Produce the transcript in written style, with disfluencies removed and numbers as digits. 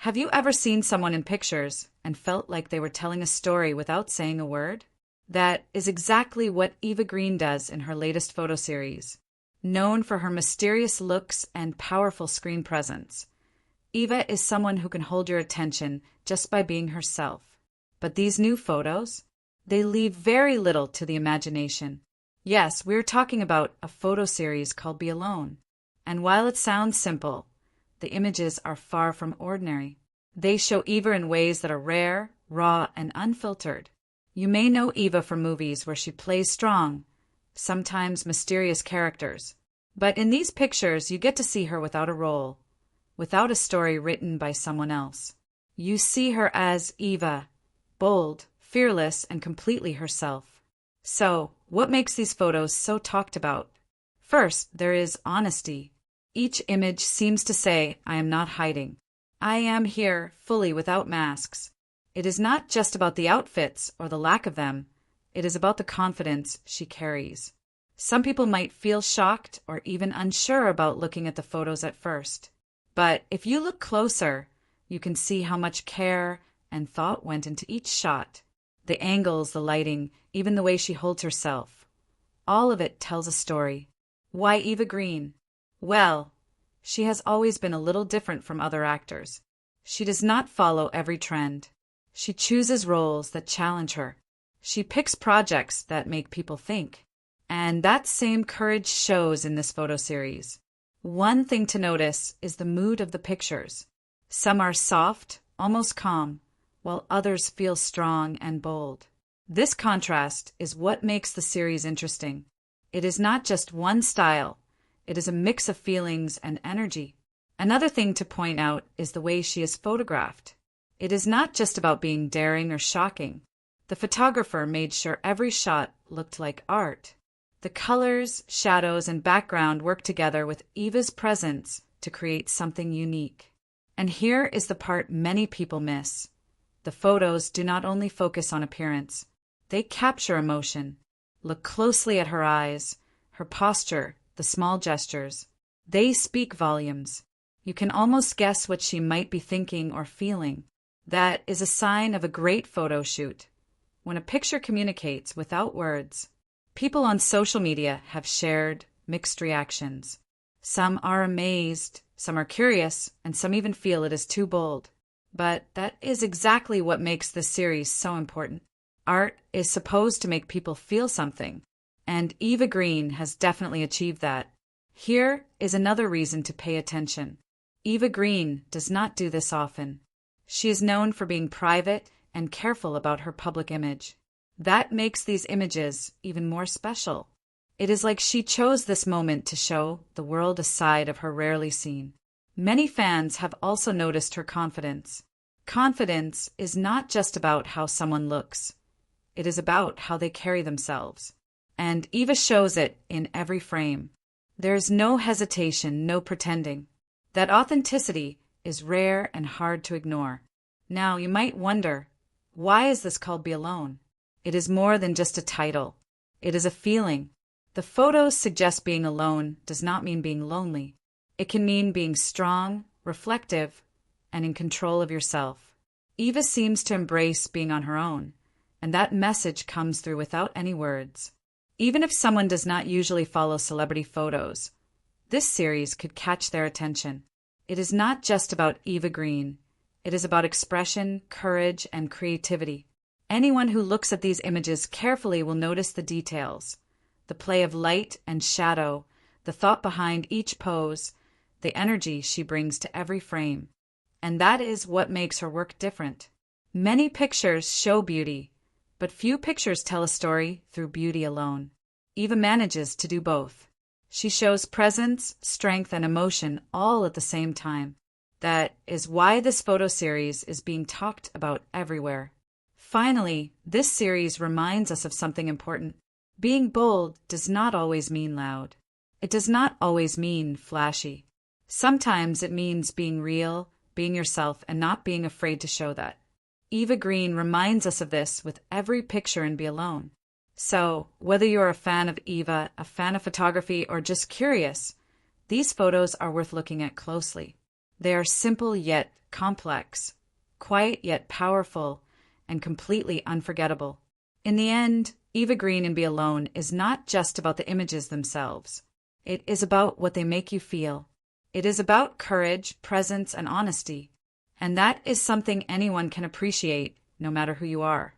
Have you ever seen someone in pictures and felt like they were telling a story without saying a word? That is exactly what Eva Green does in her latest photo series. Known for her mysterious looks and powerful screen presence, Eva is someone who can hold your attention just by being herself. But these new photos, they leave very little to the imagination. Yes, we're talking about a photo series called Be Alone. And while it sounds simple, the images are far from ordinary. They show Eva in ways that are rare, raw, and unfiltered. You may know Eva from movies where she plays strong, sometimes mysterious characters. But in these pictures, you get to see her without a role, without a story written by someone else. You see her as Eva, bold, fearless, and completely herself. So, what makes these photos so talked about? First, there is honesty. Each image seems to say, I am not hiding. I am here, fully without masks. It is not just about the outfits or the lack of them. It is about the confidence she carries. Some people might feel shocked or even unsure about looking at the photos at first. But if you look closer, you can see how much care and thought went into each shot. The angles, the lighting, even the way she holds herself. All of it tells a story. Why Eva Green? Well, she has always been a little different from other actors. She does not follow every trend. She chooses roles that challenge her. She picks projects that make people think. And that same courage shows in this photo series. One thing to notice is the mood of the pictures. Some are soft, almost calm, while others feel strong and bold. This contrast is what makes the series interesting. It is not just one style. It is a mix of feelings and energy. Another thing to point out is the way she is photographed. It is not just about being daring or shocking. The photographer made sure every shot looked like art. The colors, shadows, and background work together with Eva's presence to create something unique. And here is the part many people miss. The photos do not only focus on appearance. They capture emotion. Look closely at her eyes, her posture, the small gestures. They speak volumes. You can almost guess what she might be thinking or feeling. That is a sign of a great photo shoot. When a picture communicates without words. People on social media have shared mixed reactions. Some are amazed, some are curious, and some even feel it is too bold. But that is exactly what makes this series so important. Art is supposed to make people feel something. And Eva Green has definitely achieved that. Here is another reason to pay attention. Eva Green does not do this often. She is known for being private and careful about her public image. That makes these images even more special. It is like she chose this moment to show the world a side of her rarely seen. Many fans have also noticed her confidence. Confidence is not just about how someone looks. It is about how they carry themselves. And Eva shows it in every frame. There's no hesitation, no pretending. That authenticity is rare and hard to ignore. Now, you might wonder, why is this called Be Alone? It is more than just a title. It is a feeling. The photos suggest being alone does not mean being lonely. It can mean being strong, reflective, and in control of yourself. Eva seems to embrace being on her own, and that message comes through without any words. Even if someone does not usually follow celebrity photos, this series could catch their attention. It is not just about Eva Green. It is about expression, courage, and creativity. Anyone who looks at these images carefully will notice the details, the play of light and shadow, the thought behind each pose, the energy she brings to every frame. And that is what makes her work different. Many pictures show beauty, but few pictures tell a story through beauty alone. Eva manages to do both. She shows presence, strength, and emotion all at the same time. That is why this photo series is being talked about everywhere. Finally, this series reminds us of something important. Being bold does not always mean loud. It does not always mean flashy. Sometimes it means being real, being yourself, and not being afraid to show that. Eva Green reminds us of this with every picture in Be Alone. So, whether you're a fan of Eva, a fan of photography, or just curious, these photos are worth looking at closely. They are simple yet complex, quiet yet powerful, and completely unforgettable. In the end, Eva Green and Be Alone is not just about the images themselves. It is about what they make you feel. It is about courage, presence, and honesty. And that is something anyone can appreciate, no matter who you are.